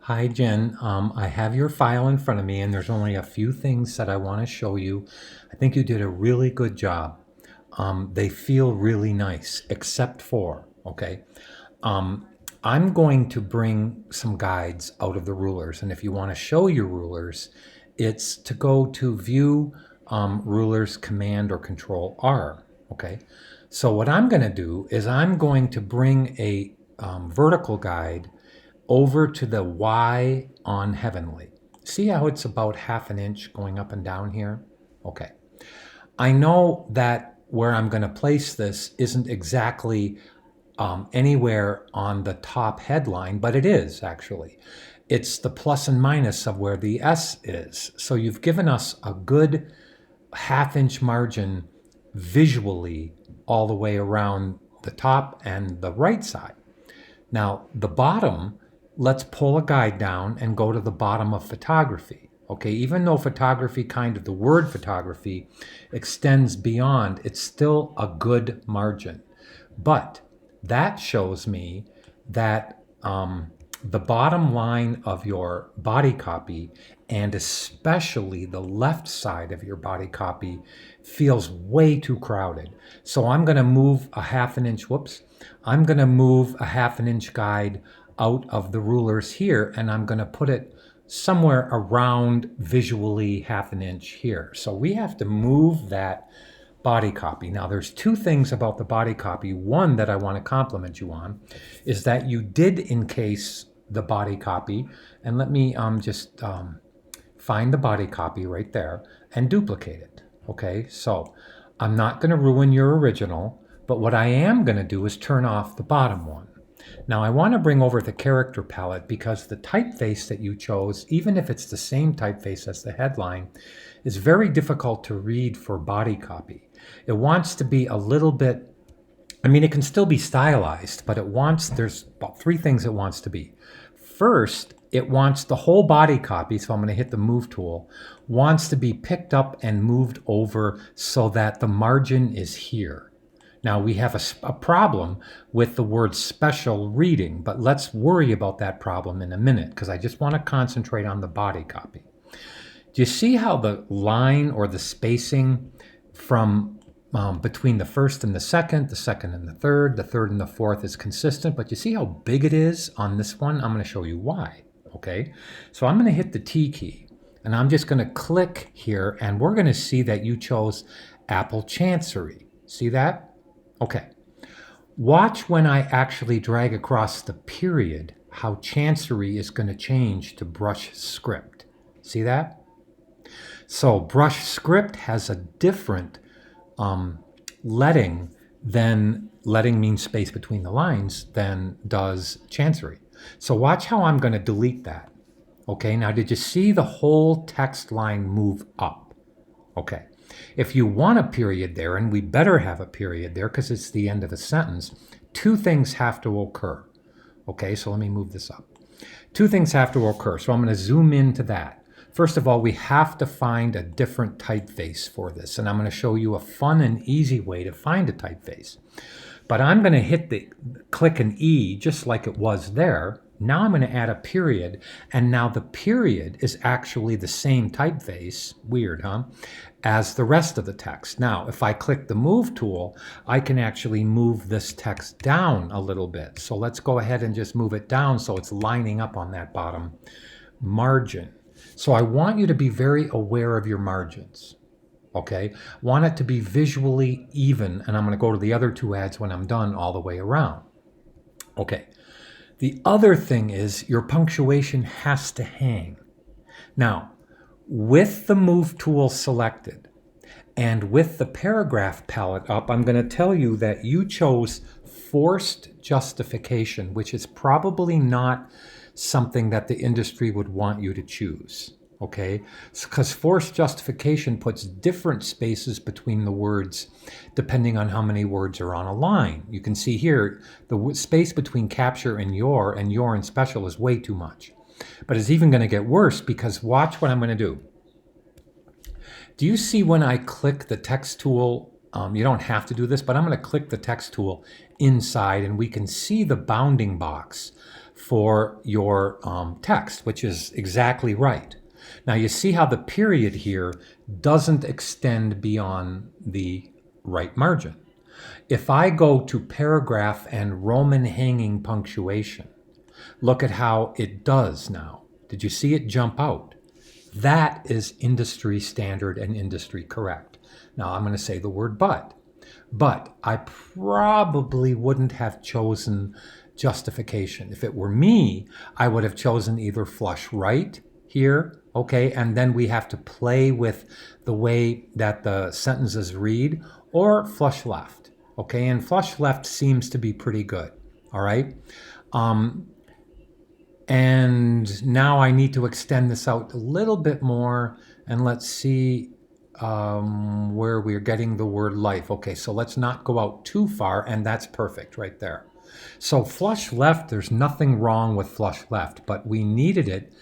Hi, Jen. I have your file in front of me, and there's only a few things that I want to show you. I think you did a really good job. They feel really nice, except for, okay, um, I'm going to bring some guides out of the rulers. And if you want to show your rulers, it's to go to View, Rulers, Command, or Control R, okay? So what I'm going to do is I'm going to bring a vertical guide over to the Y on heavenly. See how it's about half an inch going up and down here? Okay. I know that where I'm going to place this isn't exactly anywhere on the top headline, but it is actually. It's the plus and minus of where the S is. So you've given us a good half-inch margin visually all the way around the top and the right side. Now, the bottom, let's pull a guide down and go to the bottom of photography. Okay, even though photography, kind of the word photography, extends beyond, it's still a good margin. But that shows me that the bottom line of your body copy, and especially the left side of your body copy, feels way too crowded. So I'm going to move a half an inch, I'm going to move a half an inch guide out of the rulers here, and I'm going to put it somewhere around visually half an inch here. So we have to move that body copy. Now, there's two things about the body copy. One that I want to compliment you on is that you did encase the body copy. And let me just find the body copy right there and duplicate it. Okay, so I'm not going to ruin your original, but what I am going to do is turn off the bottom one. Now I want to bring over the character palette because the typeface that you chose, even if it's the same typeface as the headline, is very difficult to read for body copy. It wants to be a little bit, I mean, it can still be stylized, but there's about three things it wants to be. First, it wants the whole body copy, so I'm going to hit the move tool, wants to be picked up and moved over so that the margin is here. Now we have a problem with the word special reading, but let's worry about that problem in a minute because I just want to concentrate on the body copy. Do you see how the line or the spacing from between the first and the second and the third and the fourth is consistent, but you see how big it is on this one? I'm going to show you why. Okay, so I'm going to hit the T key and I'm just going to click here and we're going to see that you chose Apple Chancery. See that? Okay. Watch when I actually drag across the period, how Chancery is going to change to Brush Script. See that? So Brush Script has a different letting means space between the lines than does Chancery. So watch how I'm going to delete that. Okay, now did you see the whole text line move up? Okay. If you want a period there, and we better have a period there because it's the end of a sentence, two things have to occur. Okay, so let me move this up. Two things have to occur. So I'm going to zoom into that. First of all, we have to find a different typeface for this, and I'm going to show you a fun and easy way to find a typeface. But I'm going to hit the click an E just like it was there. Now I'm going to add a period, and now the period is actually the same typeface, weird, huh, as the rest of the text. Now, if I click the Move tool, I can actually move this text down a little bit. So let's go ahead and just move it down so it's lining up on that bottom margin. So I want you to be very aware of your margins. Okay, want it to be visually even, and I'm going to go to the other two ads when I'm done all the way around. Okay, the other thing is your punctuation has to hang. Now, with the Move tool selected and with the paragraph palette up, I'm going to tell you that you chose forced justification, which is probably not something that the industry would want you to choose. Okay, because forced justification puts different spaces between the words depending on how many words are on a line. You can see here the space between capture and your and special is way too much. But it's even going to get worse because watch what I'm going to do. Do you see when I click the text tool? You don't have to do this, but I'm going to click the text tool inside and we can see the bounding box for your text, which is exactly right. Now you see how the period here doesn't extend beyond the right margin. If I go to paragraph and Roman hanging punctuation, look at how it does now. Did you see it jump out? That is industry standard and industry correct. Now I'm going to say the word but I probably wouldn't have chosen justification. If it were me, I would have chosen either flush right here, okay, and then we have to play with the way that the sentences read, or flush left, okay, and flush left seems to be pretty good, all right. And now I need to extend this out a little bit more, and let's see where we're getting the word life. Okay, so let's not go out too far, and that's perfect right there. So flush left, there's nothing wrong with flush left, but we needed it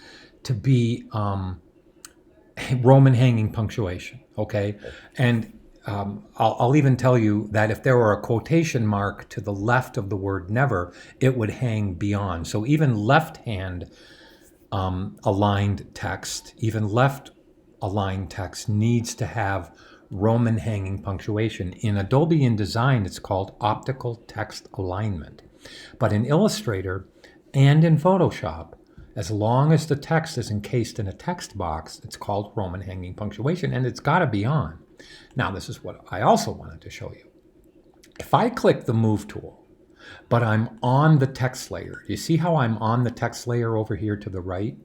to be Roman hanging punctuation, okay? And I'll even tell you that if there were a quotation mark to the left of the word never, it would hang beyond. So even left-hand aligned text, even left aligned text needs to have Roman hanging punctuation. In Adobe InDesign, it's called optical text alignment. But in Illustrator and in Photoshop, as long as the text is encased in a text box, it's called Roman hanging punctuation, and it's got to be on. Now, this is what I also wanted to show you. If I click the Move tool, but I'm on the text layer, you see how I'm on the text layer over here to the right?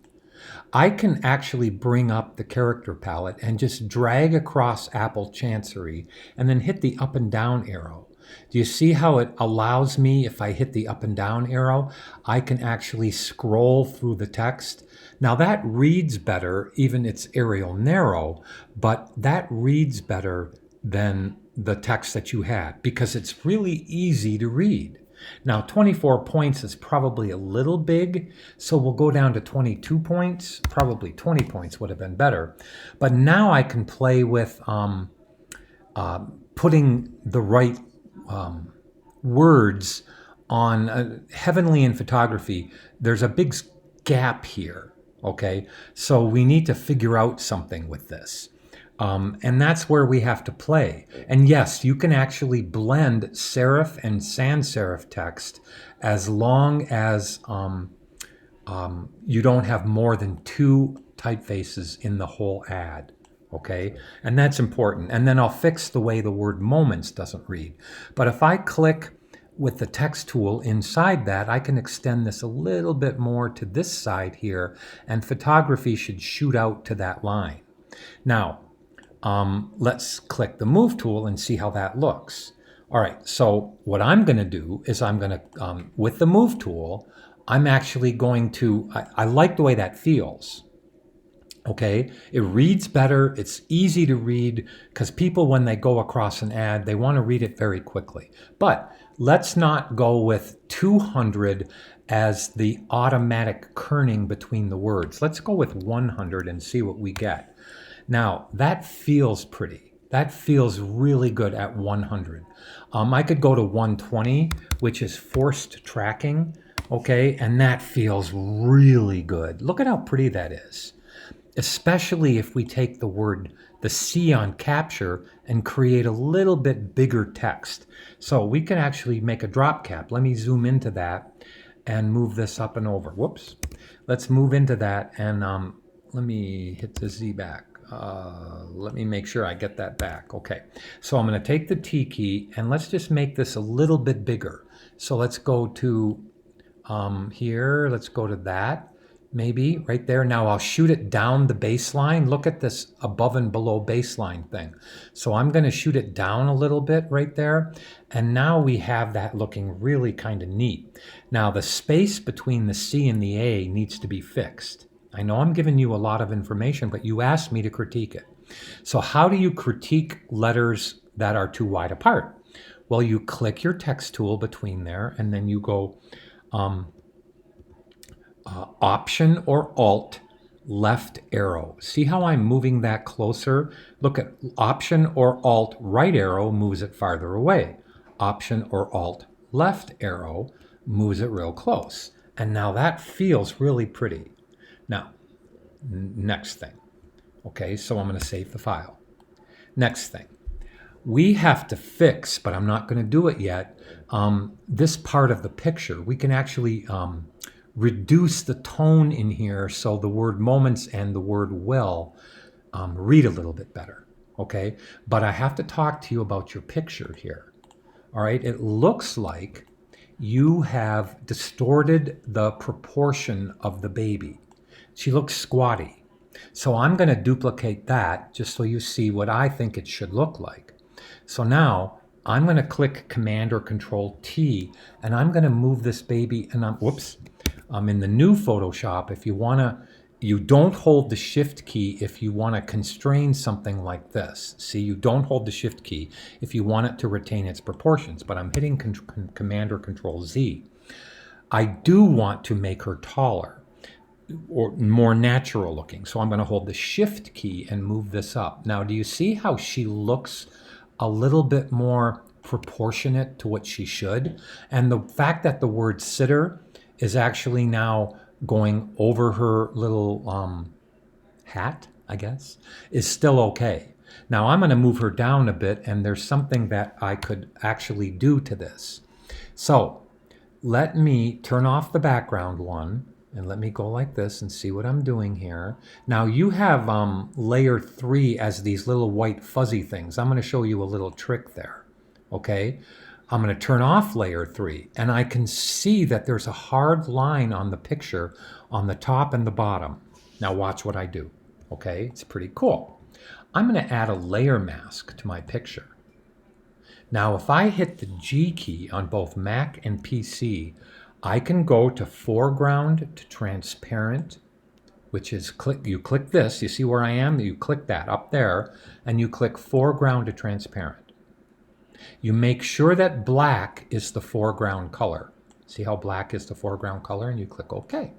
I can actually bring up the character palette and just drag across Apple Chancery and then hit the up and down arrow. Do you see how it allows me, if I hit the up and down arrow, I can actually scroll through the text? Now that reads better, even it's Arial narrow, but that reads better than the text that you had because it's really easy to read. Now 24 points is probably a little big, so we'll go down to 22 points. Probably 20 points would have been better. But now I can play with putting the right words on. Heavenly in photography, there's a big gap here, okay? So we need to figure out something with this. And that's where we have to play. And yes, you can actually blend serif and sans serif text as long as you don't have more than 2 typefaces in the whole ad. Okay, and that's important. And then I'll fix the way the word moments doesn't read. But if I click with the text tool inside that, I can extend this a little bit more to this side here, and photography should shoot out to that line. Now, let's click the Move tool and see how that looks. All right, so what I'm going to do is I'm going to, with the Move tool, I'm actually going to, I like the way that feels. Okay, it reads better, it's easy to read, because people, when they go across an ad, they want to read it very quickly. But let's not go with 200 as the automatic kerning between the words. Let's go with 100 and see what we get. Now, that feels pretty. That feels really good at 100. I could go to 120, which is forced tracking, okay, and that feels really good. Look at how pretty that is. Especially if we take the C on capture and create a little bit bigger text. So we can actually make a drop cap. Let me zoom into that and move this up and over. Whoops. Let's move into that and let me hit the Z back. Let me make sure I get that back. Okay, so I'm going to take the T key and let's just make this a little bit bigger. So let's go to here, let's go to that. Maybe right there. Now I'll shoot it down the baseline. Look at this above and below baseline thing. So I'm going to shoot it down a little bit right there. And now we have that looking really kind of neat. Now the space between the C and the A needs to be fixed. I know I'm giving you a lot of information, but you asked me to critique it. So how do you critique letters that are too wide apart? Well, you click your text tool between there and then you go Option or Alt left arrow. See how I'm moving that closer? Look at Option or Alt right arrow moves it farther away. Option or Alt left arrow moves it real close. And now that feels really pretty. Now, next thing. Okay, so I'm going to save the file. Next thing. We have to fix, but I'm not going to do it yet, this part of the picture. We can actually reduce the tone in here so the word moments and the word will read a little bit better. Okay, but I have to talk to you about your picture here. All right, it looks like you have distorted the proportion of the baby. She looks squatty. So I'm going to duplicate that just so you see what I think it should look like. So now I'm going to click Command or Control T, and I'm going to move this baby, and I'm in the new Photoshop. If you want to, you don't hold the Shift key if you want to constrain something like this. See, you don't hold the Shift key if you want it to retain its proportions, but I'm hitting Command or Control Z. I do want to make her taller or more natural looking, so I'm going to hold the Shift key and move this up. Now, do you see how she looks a little bit more proportionate to what she should? And the fact that the word sitter is actually now going over her little hat, I guess, is still okay. Now I'm going to move her down a bit, and there's something that I could actually do to this. So let me turn off the background one, and let me go like this and see what I'm doing here. Now you have layer 3 as these little white fuzzy things. I'm going to show you a little trick there. Okay, I'm going to turn off layer 3, and I can see that there's a hard line on the picture on the top and the bottom. Now watch what I do. Okay, it's pretty cool. I'm going to add a layer mask to my picture. Now if I hit the G key on both Mac and PC, I can go to foreground to transparent, which is you click this, you see where I am? You click that up there, and you click foreground to transparent. You make sure that black is the foreground color. See how black is the foreground color? And you click OK.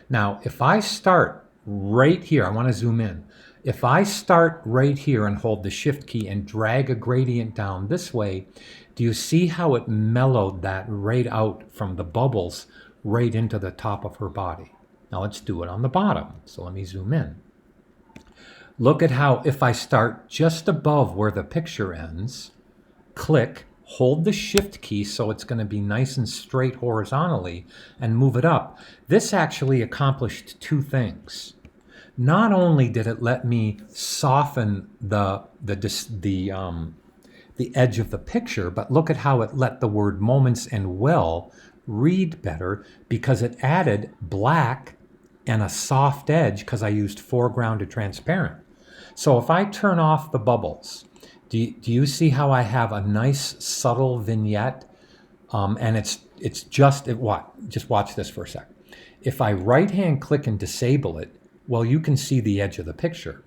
Now, if I start right here, I want to zoom in. If I start right here and hold the Shift key and drag a gradient down this way, do you see how it mellowed that right out from the bubbles right into the top of her body? Now let's do it on the bottom. So let me zoom in. Look at how if I start just above where the picture ends, click, hold the Shift key so it's going to be nice and straight horizontally, and move it up. This actually accomplished two things. Not only did it let me soften the edge of the picture, but look at how it let the word moments and will read better because it added black and a soft edge because I used foreground to transparent. So if I turn off the bubbles, do you see how I have a nice subtle vignette? And it's just watch this for a sec. If I right hand click and disable it, well, you can see the edge of the picture.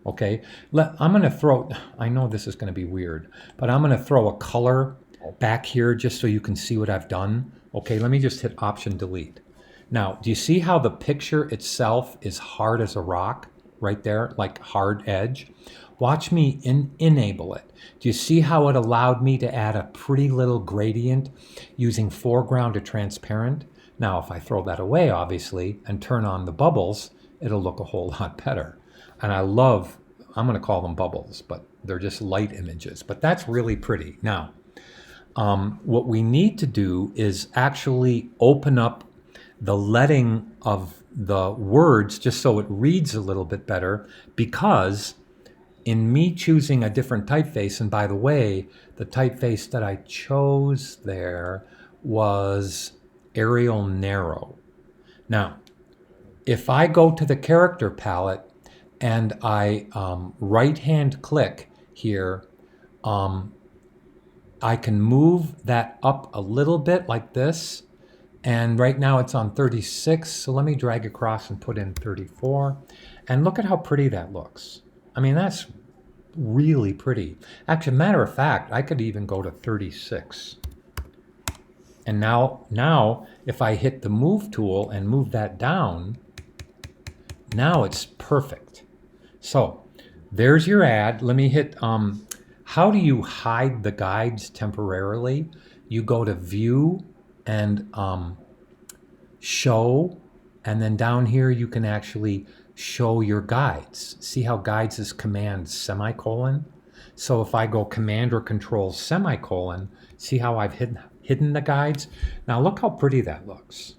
Okay, I'm going to throw, I know this is going to be weird, but I'm going to throw a color back here just so you can see what I've done. Okay, let me just hit Option Delete. Now, do you see how the picture itself is hard as a rock right there, like hard edge? Watch me enable it. Do you see how it allowed me to add a pretty little gradient using foreground to transparent? Now, if I throw that away, obviously, and turn on the bubbles, it'll look a whole lot better. And I'm going to call them bubbles, but they're just light images. But that's really pretty. Now, what we need to do is actually open up the letting of the words just so it reads a little bit better, because in me choosing a different typeface, and by the way, the typeface that I chose there was Arial Narrow. Now, if I go to the character palette and I right-hand click here, I can move that up a little bit like this. And right now it's on 36. So let me drag across and put in 34. And look at how pretty that looks. I mean, that's really pretty. Actually, matter of fact, I could even go to 36. And now if I hit the move tool and move that down, now it's perfect. So there's your ad. Let me hit, how do you hide the guides temporarily? You go to View and show, and then down here you can actually show your guides. See how guides is command semicolon? So if I go command or control semicolon, see how I've hidden the guides? Now look how pretty that looks.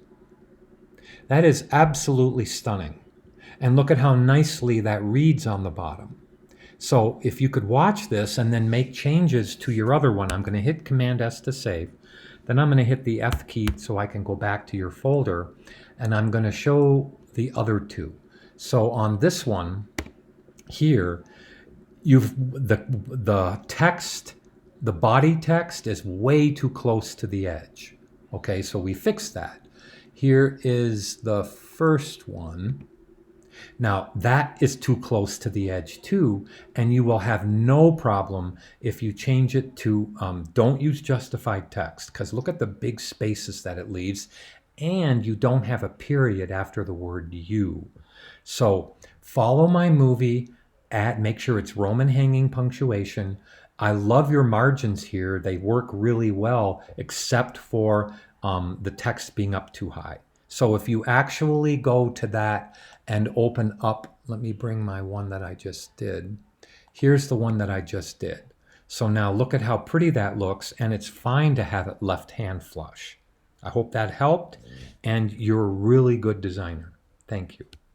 That is absolutely stunning. And look at how nicely that reads on the bottom. So if you could watch this and then make changes to your other one, I'm going to hit Command S to save. Then I'm going to hit the F key so I can go back to your folder, and I'm going to show the other two. So on this one here, the text, the body text is way too close to the edge. Okay, so we fixed that. Here is the first one. Now that is too close to the edge too, and you will have no problem if you change it to don't use justified text, because look at the big spaces that it leaves, and you don't have a period after the word you. So follow my movie, make sure it's Roman hanging punctuation. I love your margins here. They work really well, except for the text being up too high. So if you actually go to that and open up, let me bring my one that I just did. Here's the one that I just did. So now look at how pretty that looks, and it's fine to have it left hand flush. I hope that helped, and you're a really good designer. Thank you.